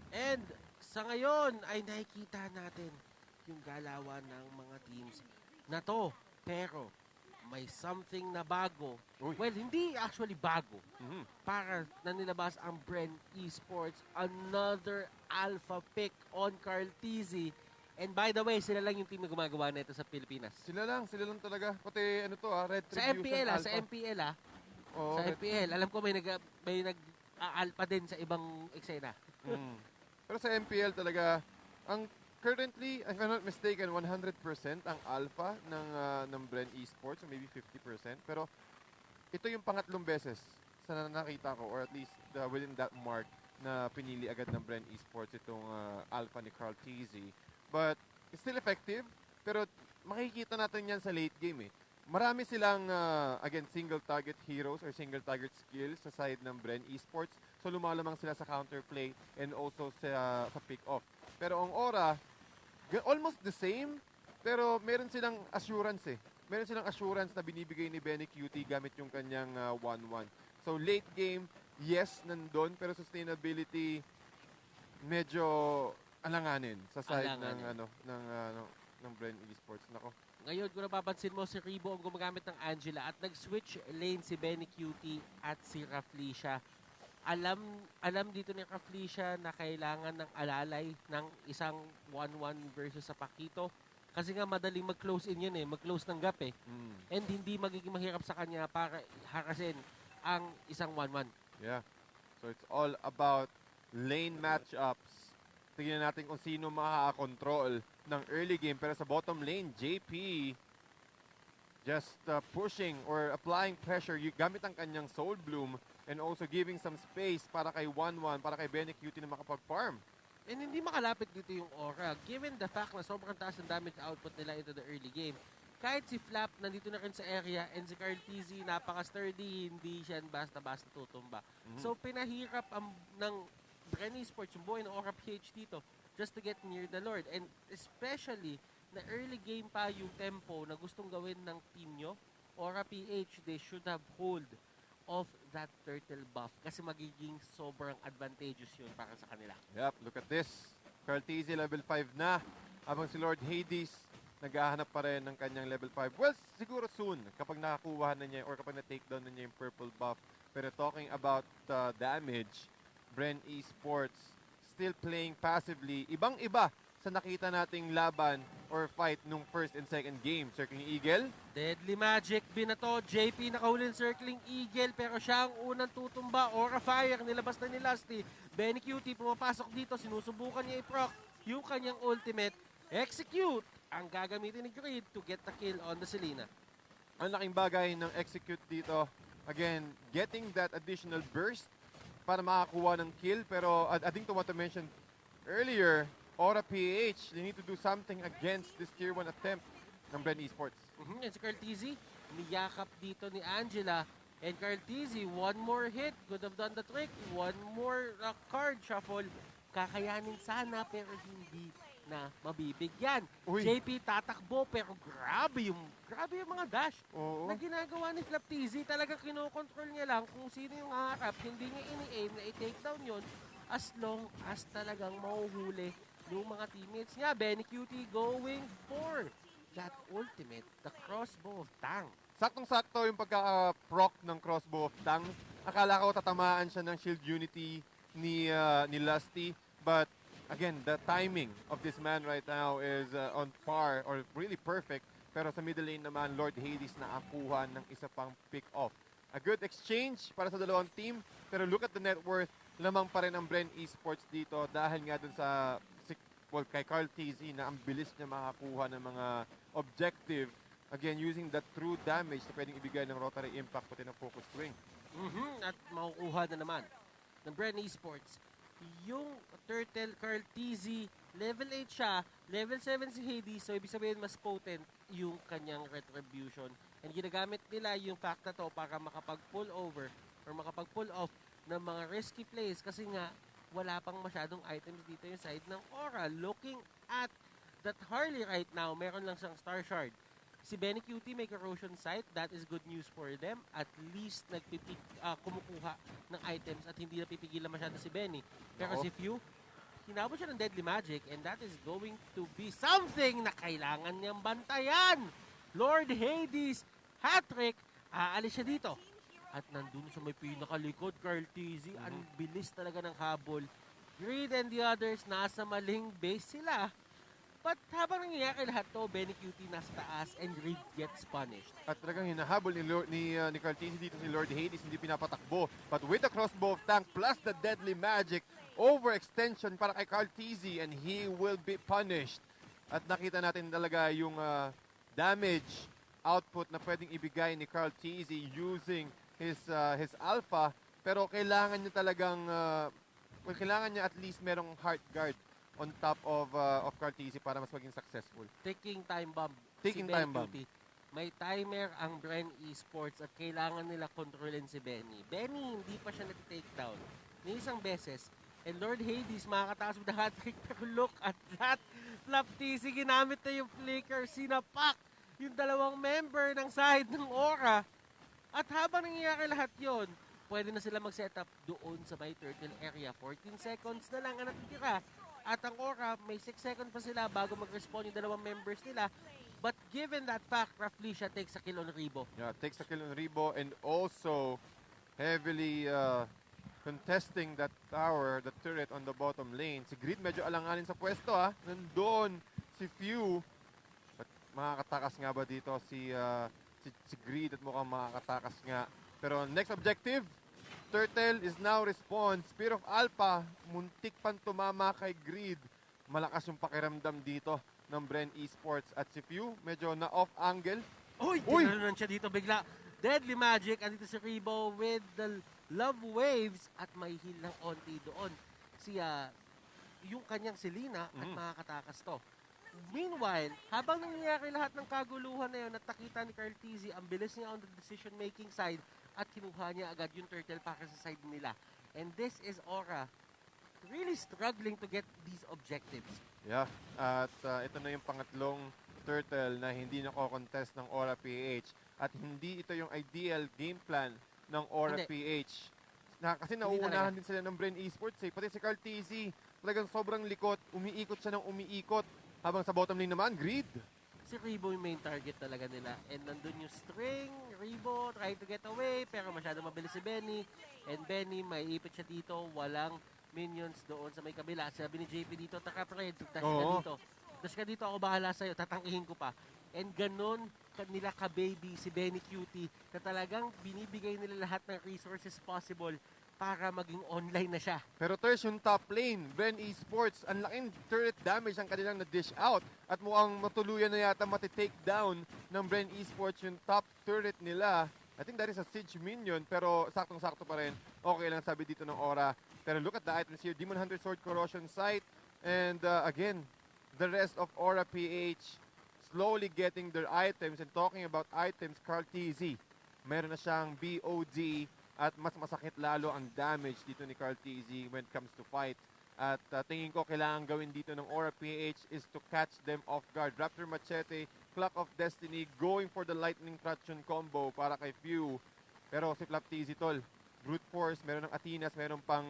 And sa ngayon ay nakikita natin yung galawan ng mga teams na to. Pero may something na bago. Uy. Well, hindi actually bago. Para na nilabas ang Bren Esports. Another alpha pick on Carl Tizzy. And by the way, sila lang yung team na gumagawa na ito sa Pilipinas. Sila lang talaga. Pati Retribution Sa MPL Alpha. sa MPL Oo, sa MPL. Alam ko may nag-alpha din sa ibang eksena. Pero sa MPL talaga, ang currently, if I'm not mistaken, 100% ang alpha ng Bren Esports, or maybe 50%. Pero ito yung pangatlong beses sa nakita ko, or at least within that mark, na pinili agad ng Bren Esports itong alpha ni Carl Tizzy. But it's still effective, pero makikita natin yan sa late game eh. Marami silang, again, single target heroes or single target skills sa side ng Bren Esports. So lumalamang sila sa counterplay and also sa pick-off. Pero ang Aura, almost the same, pero meron silang assurance eh. Meron silang assurance na binibigay ni Benny QT gamit yung kanyang 1-1. So late game, yes, nandun, pero sustainability, medyo alanganin sa side ng Bren Esports. Nako. Ngayon, kung napapansin mo, si Rebo ang gumagamit ng Angela at nag-switch lane si Benny Cutie at si Raflesia. Alam dito ni Raflesia na kailangan ng alalay ng isang 1-1 versus sa Pakito. Kasi nga madaling mag-close in yun mag-close ng gap And hindi magiging mahirap sa kanya para harasin ang isang 1-1. Yeah. So it's all about lane matchups. Tingnan natin kung sino makaka-control ng early game. Pero sa bottom lane, JP just pushing or applying pressure gamit ang kanyang Soul Bloom and also giving some space para kay 1-1, para kay Benny Cutie na makapag-farm. And hindi makalapit dito yung aura. Given the fact na sobrang taas ng damage output nila into the early game, kahit si Flap nandito na rin sa area and si Carl TZ napaka-sturdy, hindi siya basta-basta tutumba. So pinahirap ng Bren Esports yung buhay ng Aura PH dito just to get near the Lord. And especially na early game pa yung tempo na gustong gawin ng team nyo, Aura PH, they should have hold of that turtle buff kasi magiging sobrang advantageous yun para sa kanila. Yep, look at this. Carl TZ level 5 na. Habang si Lord Hades naghahanap pa rin ng kanyang level 5. Well, siguro soon kapag nakakuha na niya or kapag na-takedown na niya yung purple buff. Pero talking about damage, Bren Esports still playing passively. Ibang-iba sa nakita nating laban or fight nung first and second game. Circling Eagle. Deadly Magic, binato. JP nakahulin Circling Eagle pero siya ang unang tutumba. Aura Fire, nilabas na ni Lusty. Benny Cutie pumapasok dito. Sinusubukan niya i-proc yung kanyang ultimate. Execute ang gagamitin ni Creed to get the kill on the Selena. Ang laking bagay ng execute dito. Again, getting that additional burst para makakuha ng kill. Pero I think to what I mentioned earlier, Aura PH, they need to do something against this tier 1 attempt ng Bren Esports. And si Carl TZ, niyakap dito ni Angela. And Carl TZ, one more hit, could have done the trick. One more card shuffle. Kakayanin sana pero hindi na mabibigyan. Uy. JP tatakbo pero grabe yung mga dash Oo. na ginagawa ni Flap TZ. Talagang kinokontrol niya lang kung sino yung haharap. Hindi niya ini-aim na i-take down yun as long as talagang mahuhuli yung mga teammates niya. Benny Cutie going for that ultimate, the crossbow of Tang. Saktong-sakto yung pagka-proc ng crossbow of Tang. Akala ko tatamaan siya ng shield unity ni Lusty. But again, the timing of this man right now is on par or really perfect. Pero sa middle lane naman, Lord Hades nakakuha ng isa pang pick-off. A good exchange para sa dalawang team. Pero look at the net worth. Lamang pa rin ang Bren Esports dito dahil nga dun sa kay Carl TZ na ang bilis niya makakuha ng mga objective. Again, using that true damage na pwedeng ibigay ng Rotary Impact pati ng Focus Swing. At makukuha na naman ng Bren Esports yung Turtle Carl TZ. Level 8 siya, level 7 si Hades, so ibig sabihin mas potent yung kanyang retribution. And ginagamit nila yung fact na to para makapag-pull over or makapag-pull off ng mga risky plays kasi nga wala pang masyadong items dito yung side ng Aura. Looking at that Harley right now, meron lang siyang Star Shard. Si Benny Cutie may corrosion sight. That is good news for them. At least kumukuha ng items at hindi napipigilan masyado si Benny. Pero si Few, hinabot siya ng Deadly Magic and that is going to be something na kailangan niyang bantayan. Lord Hades, hat-trick, aalis siya dito. At nandun sa may pinakalikod, Carl TZ, ang bilis talaga ng habol. Greed and the others, nasa maling base sila. But habang nangyayari lahat to, Benny Cutie nasa taas and Greed gets punished. At talagang hinahabol ni Carl TZ dito si Lord Hades, hindi pinapatakbo. But with the crossbow of Tank plus the Deadly Magic, overextension para kay Carl TZ and he will be punished. At nakita natin talaga yung damage output na pwedeng ibigay ni Carl TZ using his alpha, pero kailangan niya talagang kailangan niya at least merong heart guard on top of Carl TZ para mas maging successful. Taking time bomb. Taking si time Benny bomb. Cutie. May timer ang Bren Esports at kailangan nila kontrolin si Benny. Benny hindi pa siya nag-take down. Ni isang beses. And Lord Hades makakataas with the hat-trick. Pero look at that. Flap TZ ginamit na yung flicker. Sinapak yung dalawang member ng side ng Aura. At habang nangyayari lahat yon, pwede na sila mag-set up doon sa may turtle area. 14 seconds na lang ang natitira. At ang Aura, may 6 seconds pa sila bago mag-respawn yung dalawang members nila. But given that fact, Raflesia takes a kill on Rebo. Yeah, takes a kill on Rebo and also heavily contesting that tower, the turret on the bottom lane. Si Grid medyo alanganin sa pwesto Nandun si Few. But makakatakas nga ba dito si Grid at mukhang makakatakas nga. Pero next objective, Turtle is now response. Spear of Alpha, muntik pang tumama kay Grid. Malakas yung pakiramdam dito ng Bren Esports. At si Few, medyo na-off angle. Uy! Tinalunan siya dito bigla. Deadly Magic. Andito si Rebo with the Love Waves. At may heal ng onti doon. Yung kanyang Selena at makakatakas to. Meanwhile, habang nangyayari lahat ng kaguluhan na yun, nakita ni Carl Tizzy, ang bilis niya on the decision-making side at kinuha niya agad yung turtle para sa side nila. And this is Aura really struggling to get these objectives. Yeah, at ito na yung pangatlong turtle na hindi nako-contest ng Aura PH. At hindi ito yung ideal game plan ng Aura PH. Kasi nauunahan din sila ng Bren Esports Pati si Carl Tizzy, talagang sobrang likot, umiikot siya ng umiikot. Habang sa bottom lane naman, Grid. Si Rebo yung main target talaga nila. And nandun yung string, Rebo trying to get away, pero masyado mabilis si Benny. And Benny, may ipit siya dito, walang minions doon sa may kabila. Sabi ni JP dito, taka pre, dash ka dito. Dash ka dito, ako bahala sa'yo, tatangkihin ko pa. And ganun nila ka-baby si Benny Cutie na talagang binibigay nila lahat ng resources possible para maging online na siya. Pero Ters, yung top lane, Bren Esports, ang laking turret damage ang kanilang na-dish out at mukhang matuluyan na yata mati-take down ng Bren Esports yung top turret nila. I think that is a siege minion, pero saktong-sakto pa rin. Okay lang sabi dito ng Aura. Pero look at the items here, Demon Hunter Sword, Corrosion Sight, and again, the rest of Aura PH slowly getting their items. And talking about items, Carl Tizzy, meron na siyang BOD. At mas masakit lalo ang damage dito ni Carl Tizzy when it comes to fight. At tingin ko kailangan gawin dito ng Aura PH is to catch them off guard. Raptor Machete, Clock of Destiny, going for the Lightning Traction combo para kay Few. Pero si Flap Tizzy, tol, Brute Force, meron ng Athenas, meron pang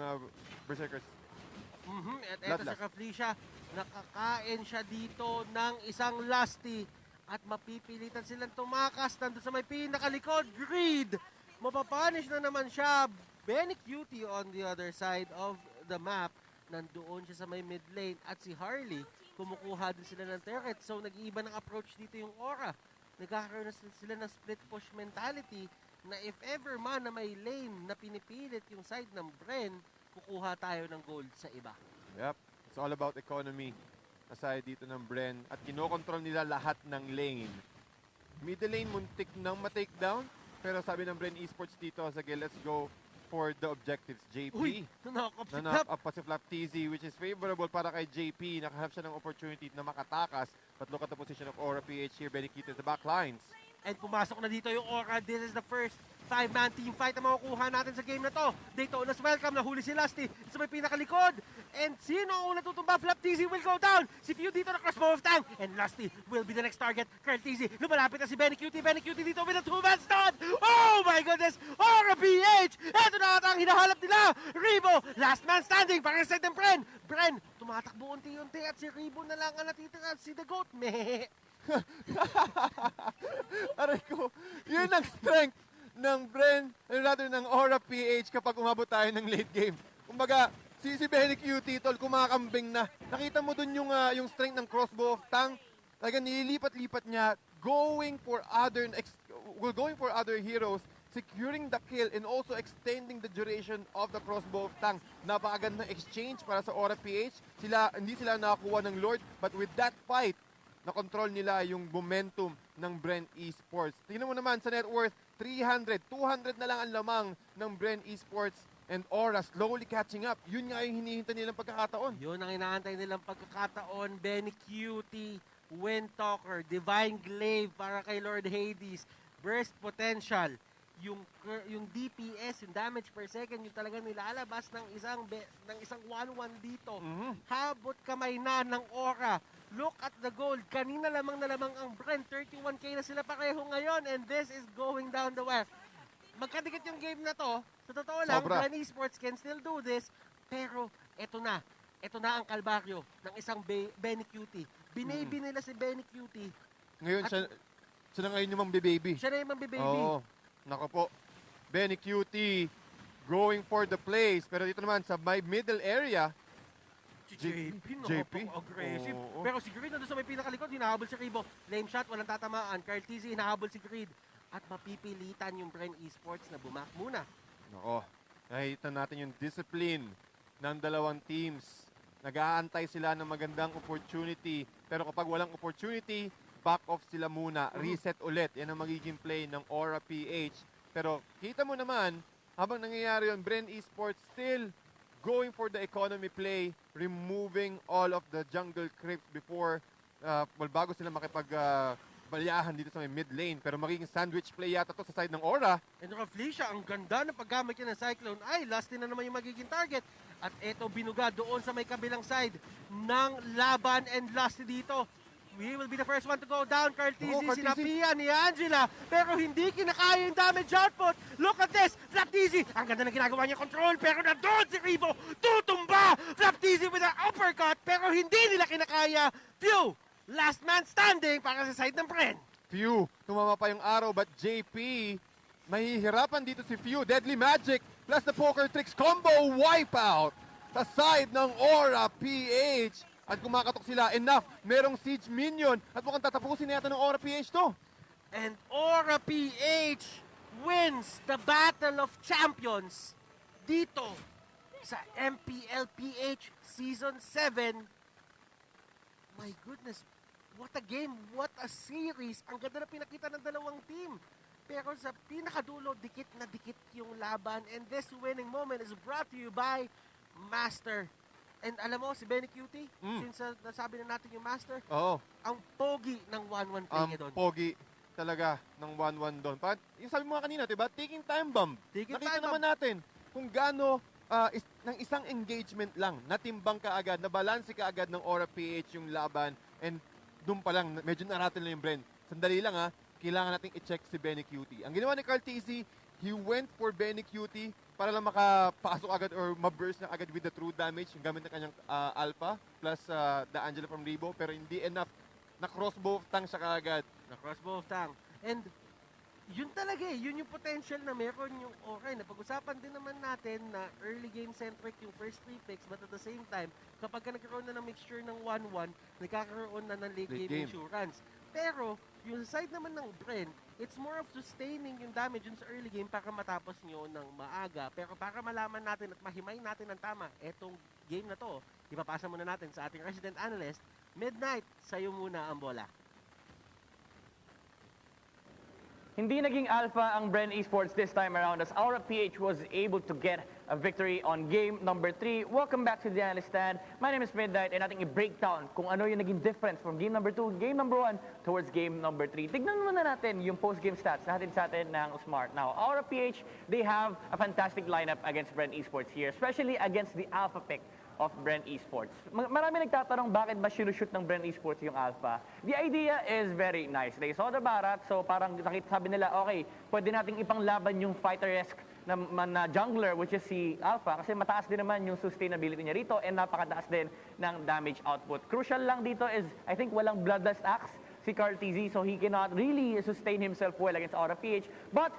Berserkers. At eto sa Raflesia, nakakain siya dito ng isang Lusty. At mapipilitan silang tumakas nandun sa may pinakalikod, Greed. Mapapunish na naman siya. Benny Cutie on the other side of the map. Nandoon siya sa may mid lane. At si Harley, kumukuha din sila ng turret. So, nag-iiba ng approach dito yung Aura. Nagkakaroon na sila ng split push mentality na if ever man na may lane na pinipilit yung side ng Bren, kukuha tayo ng gold sa iba. Yep. It's all about economy. Aside dito ng Bren. At kinokontrol nila lahat ng lane. Middle lane muntik nang ma-take down. Pero sabi ng Bren Esports dito, sige, let's go for the objectives. JP, Uy, nanakap si nanap up pa si Flap Tizzy, which is favorable para kay JP. Nakahanap siya ng opportunity na makatakas. But look at the position of Aura PH here, Benny Cutie the back lines. And pumasok na dito yung Aura. This is the first 5-man team fight na makukuha natin sa game na to. Daytona's welcome. Nahuli si Lusty sa may pinakalikod. And sino ang unang tutumba? Flap Tizzy will go down. Si Few dito na crossbow of tank. And Lusty will be the next target. Carl Tizzy, lumalapit na si Benny Cutie. Benny Cutie dito with a 2-man stun. Oh my goodness! Aura PH! Ito na ata ang hinahalap nila. Rebo, last man standing para sa side ng Bren. Bren, tumatakbo unti-unti at si Rebo na lang ang natitira. Si The Goat, meh. Aray ko, yun ang strength ng Bren, rather ng Aura PH kapag umabot tayo ng late game. Kumbaga, si Benny Cutie, tol, kumakambing na. Nakita mo dun yung strength ng crossbow of Tang. Talagang nililipat-lipat niya, going for other heroes, securing the kill, and also extending the duration of the crossbow of Tang. Napakagandang exchange para sa Aura PH. Hindi sila nakakuha ng Lord, but with that fight, na-control nila yung momentum ng Bren Esports. Tingnan mo naman sa net worth, 300, 200 na lang ang lamang ng Bren Esports and Aura slowly catching up. Yun nga yung hinihintay nilang pagkakataon. Yun ang inaantay nilang pagkakataon. Benny Cutie, Windtalker, Divine Glaive para kay Lord Hades, Burst Potential, yung DPS, yung damage per second, yung talagang nilalabas ng isang 1-1 dito. Habot kamay na ng Aura. Look at the gold. Kanina lamang na lamang ang Bren. 31k na sila pareho ngayon. And this is going down the wire. Magkadikit yung game na to. Sa totoo lang, Bren Esports can still do this. Pero, eto na. Ito na ang kalbaryo ng isang Benny Cutie. Binaby nila si Benny Cutie Ngayon, At- siya na ngayon yung mambe-baby. Siya na yung baby. Oo. Nako po. Benny Cutie going for the place. Pero dito naman sa my middle area, Si JP, JP? aggressive. Oo. Pero si Grid nandun sa may pinakalikod, hinahabol si Ribo. Lame shot, walang tatamaan. Carl TZ, hinahabol si Grid. At mapipilitan yung Bren Esports na bumak muna. nako, nakita natin yung discipline ng dalawang teams. Nag-aantay sila ng magandang opportunity. Pero kapag walang opportunity, back off sila muna. Reset ulit. Yan ang magiging play ng Aura PH. Pero kita mo naman, habang nangyayari yun, Bren Esports still going for the economy play, removing all of the jungle creeps before, bago sila balyahan dito sa may mid lane. Pero magiging sandwich play yata to sa side ng Aura. And Felicia, ang ganda ng paggamit niya ng Cyclone. Ay, last din na naman yung magiging target. At eto binuga doon sa may kabilang side ng laban and last dito. We will be the first one to go down. Carl TZ, Carl TZ. sinapian ni Angela. Pero hindi kinakaya yung damage output. Look at this. Flap TZ. Ang ganda na ginagawa niya control. Pero nandun si Ribo. Tutumba. Flap TZ with an uppercut. Pero hindi nila kinakaya. Phew. Last man standing para sa side ng Bren. Few, tumama pa yung araw, but JP, mahihirapan dito si Few. Deadly Magic plus the poker tricks combo wipeout sa side ng Aura PH. At kumakatok sila, enough, merong siege minion at mukhang tatapusin na yata ng Aura PH to. And Aura PH wins the Battle of Champions dito sa MPL PH Season 7. My goodness, what a game, what a series. Ang ganda na pinakita ng dalawang team. Pero sa pinakadulo, dikit na dikit yung laban. And this winning moment is brought to you by Master. And alam mo, si Benny Cutie, since nasabi na natin yung Master, Oo, ang pogi ng 1-1 play niya doon. pogi talaga ng 1-1 doon. Yung sabi mo nga kanina, diba? Taking time bomb. Taking Nakita time naman natin kung gaano ng isang engagement lang, natimbang ka agad, nabalansi ka agad ng Aura PH yung laban, and doon pa lang, medyo naratin lang yung Bren. Sandali lang kailangan nating i-check si Benny Cutie. Ang ginawa ni Carl TZ, he went for Benny Cutie para lang makapasok agad or ma-burst na agad with the true damage yung gamit ng kanyang alpha plus the Angela from Rebo, pero hindi enough na crossbow tank siya kaagad. Na crossbow of tang. And yun talaga yun yung potential na meron yung Aura. Napag-usapan din naman natin na early game centric yung first 3 picks, but at the same time, kapag ka nagkaroon na ng mixture ng 1-1, nagkakaroon na ng late game insurance. Pero, yung side naman ng Bren, it's more of sustaining yung damage yun sa early game para matapos nyo ng maaga. Pero para malaman natin at mahimay natin ng tama, etong game na to, ipapasa muna natin sa ating resident analyst, Midnight, sa'yo muna ang bola. Hindi naging alpha ang Bren Esports this time around as Aura PH was able to get a victory on game number 3. Welcome back to the analyst stand. My name is Midnight and ating i-breakdown kung ano yung naging difference from game number 2, game number 1 towards game number 3. Tignan muna natin yung post-game stats natin sa atin ng Smart. Now, Aura PH, they have a fantastic lineup against Bren Esports here, especially against the alpha pick of Bren Esports. Marami nagtatanong bakit ba sinushoot ng Bren Esports yung alpha. The idea is very nice. They saw the Barat, so parang sabi nila, okay, pwede nating ipanglaban yung fighter-esque na jungler, which is si Alpha, kasi mataas din naman yung sustainability niya rito and napakataas din ng damage output. Crucial lang dito is, I think walang Bloodlust Axe si Carl TZ, so he cannot really sustain himself well against Aura PH. But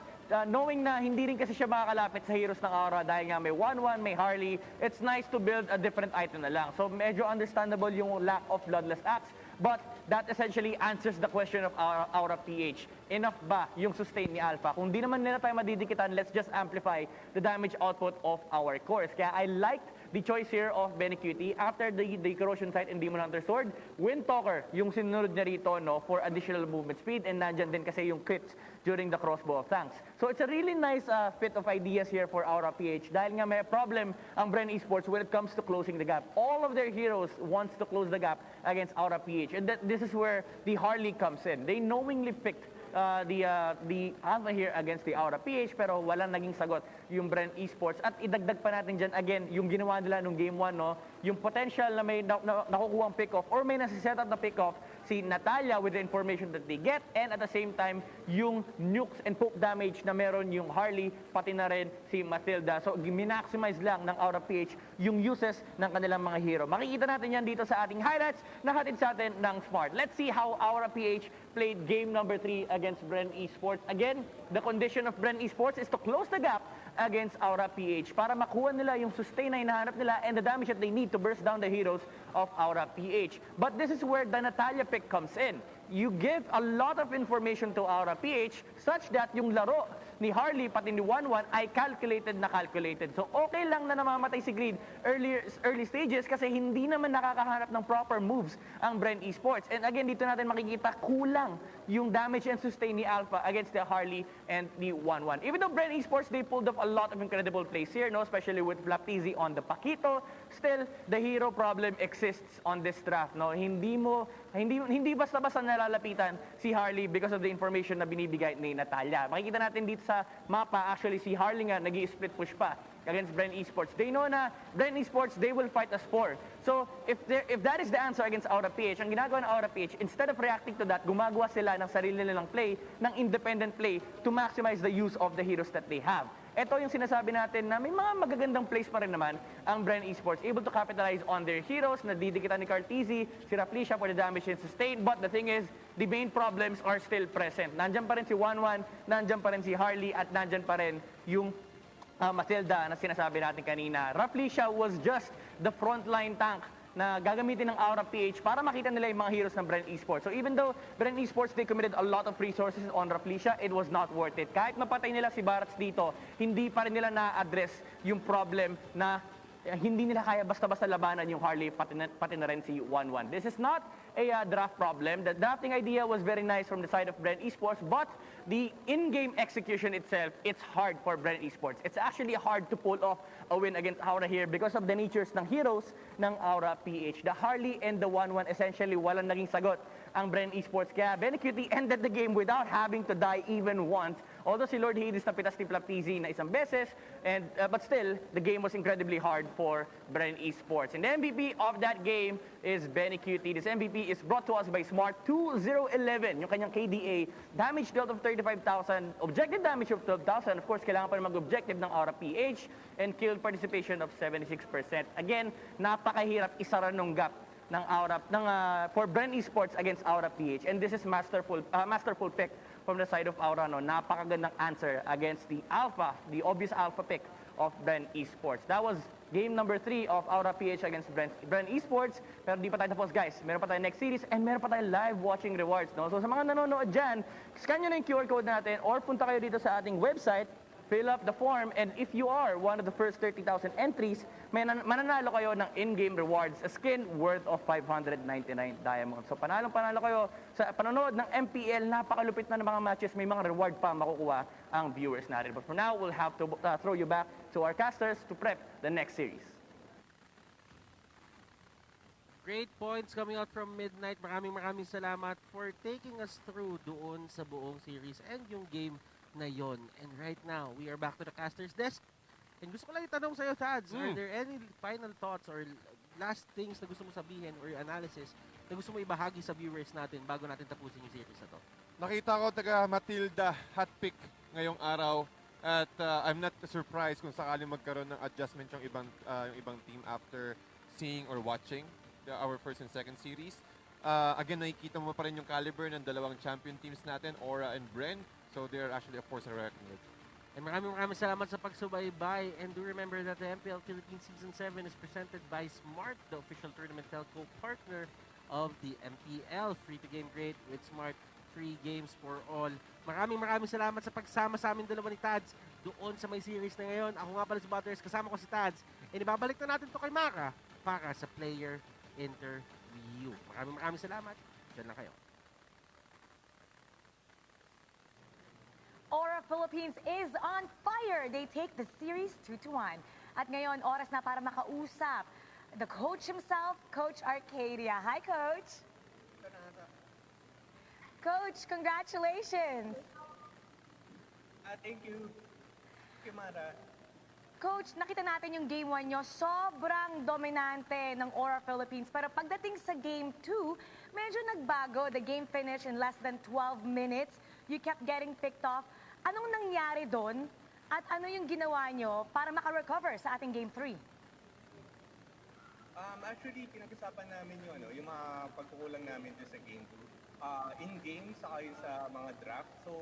knowing na hindi rin kasi siya makakalapit sa heroes ng Aura dahil nga may 1-1, may Harley, it's nice to build a different item na lang. So medyo understandable yung lack of Bloodlust Axe, but that essentially answers the question of Aura PH. Enough ba yung sustain ni Alpha? Kung di naman nila tayo madidikitan, let's just amplify the damage output of our cores. Kaya I liked the choice here of Benny Cutie. After the Corrosion Sight and Demon Hunter Sword, Windtalker yung sinunod niya rito for additional movement speed, and nandyan din kasi yung crits during the Crossbow of Tanks. So it's a really nice fit of ideas here for Aura PH dahil nga may problem ang Bren Esports when it comes to closing the gap. All of their heroes wants to close the gap against Aura PH, and this is where the Harley comes in. They knowingly picked the Alpha here against the Aura PH, pero walang naging sagot yung Bren Esports. At idagdag pa natin dyan, again, yung ginawa nila nung game 1, yung potential na may nakukuha ang pick-off or may nasiset up na pick-off si Natalia with the information that they get, and at the same time, yung nukes and poke damage na meron yung Harley, pati na rin si Matilda. So, minaximize lang ng Aura PH yung uses ng kanilang mga hero. Makikita natin yan dito sa ating highlights na hatid sa atin ng Smart. Let's see how Aura PH played game number 3 against Bren Esports. Again, the condition of Bren Esports is to close the gap against Aura PH para makuha nila yung sustain na hinahanap nila and the damage that they need to burst down the heroes of Aura PH. But this is where the Natalia pick comes in. You give a lot of information to Aura PH such that yung laro ni Harley pati ni 1-1 ay calculated na calculated. So okay lang na namamatay si Greed early stages kasi hindi naman nakakahanap ng proper moves ang Bren Esports. And again, dito natin makikita kulang yung damage and sustain ni Alpha against the Harley and the 1-1. Even though Bren Esports, they pulled off a lot of incredible plays here, no? Especially with Flaptizi on the Paquito. Still, the hero problem exists on this draft. No? Hindi basta-basta nalalapitan si Harley because of the information na binibigay ni Natalia. Makikita natin dito sa mapa, actually si Harley nga nag-i-split push pa against Bren Esports. They know na Bren Esports, they will fight us for. So, if that is the answer against Aura PH, ang ginagawa ng Aura PH, instead of reacting to that, gumagawa sila ng sarili nilang play, ng independent play to maximize the use of the heroes that they have. Ito yung sinasabi natin na may mga magagandang plays pa rin naman ang Bren Esports, able to capitalize on their heroes, na didikitan ni Cartizi, si Raplicia for the damage and sustain. But the thing is, the main problems are still present. Nandyan pa rin si 1-1, nandyan pa rin si Harley, at nandyan pa rin yung Matilda na sinasabi natin kanina. Raplicia was just the frontline tank na gagamitin ng Aura PH para makita nila yung mga heroes ng Bren Esports. So even though Bren Esports, they committed a lot of resources on Raplicia, it was not worth it. Kahit mapatay nila si Barats dito, hindi pa rin nila na-address yung problem na hindi nila kaya basta-basta labanan yung Harley pati na rin si 1-1. This is not a draft problem. The drafting idea was very nice from the side of Bren Esports, but the in-game execution itself, it's hard for Bren Esports. It's actually hard to pull off a win against Aura here because of the natures ng heroes ng Aura PH. The Harley and the 1-1 essentially walang naging sagot ang Bren Esports. Kaya BangBang ended the game without having to die even once. Although si Lord Hades napitas ni Flaptizi na isang beses, but still, the game was incredibly hard for Bren Esports. And the MVP of that game is BangBang. This MVP is brought to us by Smart 2011, yung kanyang KDA. Damage dealt of 35,000, objective damage of 12,000. Of course, kailangan pa rin mag-objective ng Aura PH, and kill participation of 76%. Again, napakahirap isara nung gap ng Aura for Bren Esports against Aura PH, and this is masterful pick from the side of Aura. No, napakagandang answer against the obvious alpha pick of Bren Esports. That was game number 3 of Aura PH against Bren Esports. Pero di pa tayo tapos, guys. Meron pa tayo next series and meron pa tayo live watching rewards. No? So sa mga nanonood dyan, scan nyo na yung QR code natin or punta kayo dito sa ating website, fill up the form, and if you are one of the first 30,000 entries, mananalo kayo ng in-game rewards, a skin worth of 599 diamonds. So panalo-panalo kayo sa panonood ng MPL, napakalupit na ng mga matches, may mga reward pa makukuha ang viewers natin. But for now, we'll have to throw you back to our casters to prep the next series. Great points coming out from Midnight. Maraming salamat for taking us through doon sa buong series and yung game na yon. And right now, we are back to the caster's desk. And gusto ko lang itanong sa'yo, Thads, are there any final thoughts or last things na gusto mo sabihin or analysis na gusto mo ibahagi sa viewers natin bago natin tapusin yung series na to? Nakita ko taga Matilda hot pick ngayong araw at I'm not surprised kung sakaling magkaroon ng adjustment yung ibang team after seeing or watching our first and second series. Again, nakikita mo pa rin yung caliber ng dalawang champion teams natin, Aura and Bren. So they are actually a force to reckon with. And maraming salamat sa pagsubaybay. And do remember that the MPL Philippines Season 7 is presented by Smart, the official tournament telco partner of the MPL. Free to game great with Smart, free games for all. Maraming salamat sa pagsama sa amin dalawa ni Tads doon sa may series na ngayon. Ako nga pala si Butters, kasama ko si Tads. And ibabalik na natin to kay Mara para sa player interview. Maraming salamat. Diyan lang kayo. Aura Philippines is on fire. They take the series 2-1. At ngayon, oras na para makausap the coach himself, Coach Arcadia. Hi, Coach. Coach, congratulations. Thank you, Kimara. Coach, nakita natin yung Game 1 nyo, sobrang dominante ng Aura Philippines. Pero pagdating sa Game 2, medyo nagbago. The game finished in less than 12 minutes. You kept getting picked off. Anong nangyari doon? At ano yung ginawa nyo para makarecover sa ating Game 3? Actually, pinag-usapan namin yung, yung mga pagkukulang namin doon sa Game 2. In-game, saka yun sa mga draft. So,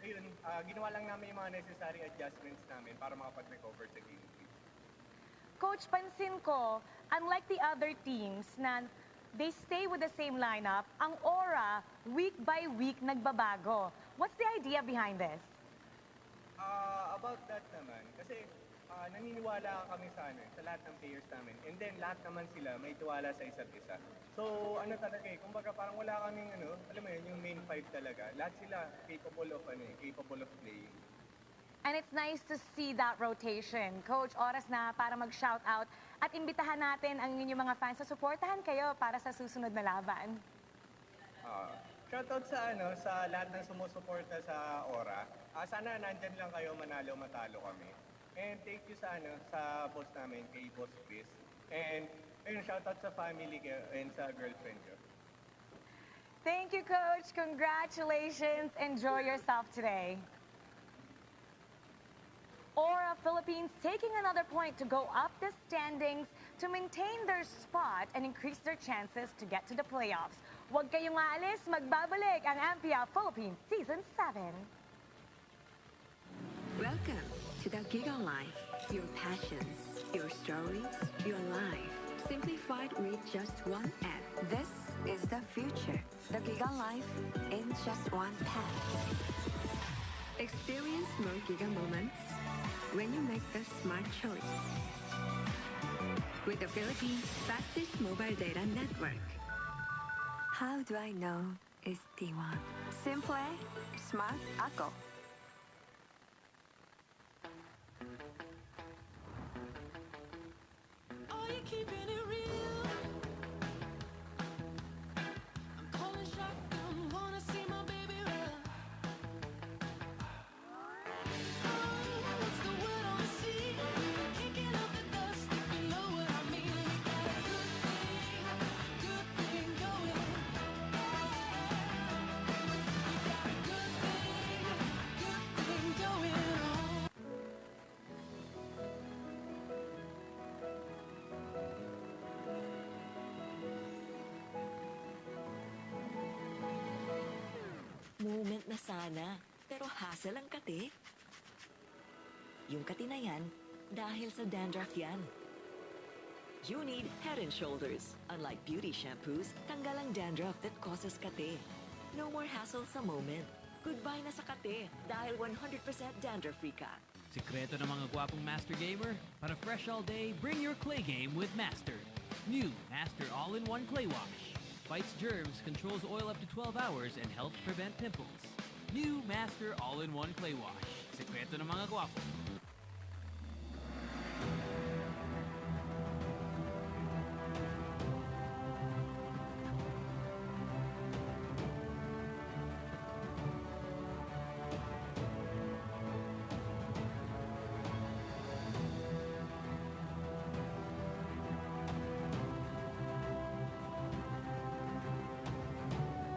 ayun, ginawa lang namin yung mga necessary adjustments namin para makapag-recover sa Game 3. Coach, pansin ko, unlike the other teams na they stay with the same lineup, ang Aura, week by week, nagbabago. What's the idea behind this? About that naman, kasi naniniwala kami sa lahat ng players namin. And then lahat naman sila may tiwala sa isa't isa. So ano talaga kumbaga parang wala kaming alam mo yun, yung main five talaga. Lahat sila capable of playing. And it's nice to see that rotation. Coach, oras na para mag-shout out at imbitahan natin ang inyong mga fans na suportahan kayo para sa susunod na laban. Shoutout sa lahat ng sumusuporta sa Aura. Sana nandyan lang kayo, manalo, matalo kami. And thank you sa boss namin, kay Boss Chris. And ayun, shoutout sa family ko and sa girlfriend ko. Thank you, Coach. Congratulations. Enjoy yourself today. Aura Philippines taking another point to go up the standings to maintain their spot and increase their chances to get to the playoffs. Huwag kayong aalis, magbabalik ang MPL Philippines Season 7. Welcome to the Giga Life. Your passions, your stories, your life. Simplified with just one app. This is the future. The Giga Life in just one tap. Experience more Giga moments when you make the smart choice. With the Philippines' fastest mobile data network. How do I know it's T1? Simple, smart, ako. Are you keeping it real? I'm calling shotgun, wanna see my baby run. What's the word on the sea? Kicking up the dust, if you know what I mean. We got a good thing going. We got a good thing going on. Moment na sana, pero hassle ang kati. Yung kati na yan, dahil sa dandruff yan. You need Head and Shoulders. Unlike beauty shampoos, tanggal ang dandruff that causes kati. No more hassle sa moment. Goodbye na sa kati dahil 100% dandruff-free ka. Sikreto ng mga gwapong Master Gamer? Para fresh all day, bring your clay game with Master. New Master All-in-One Clay Wash. Fights germs, controls oil up to 12 hours, and helps prevent pimples. New Master All-in-One Clay Wash. Sikreto ng mga gwapo.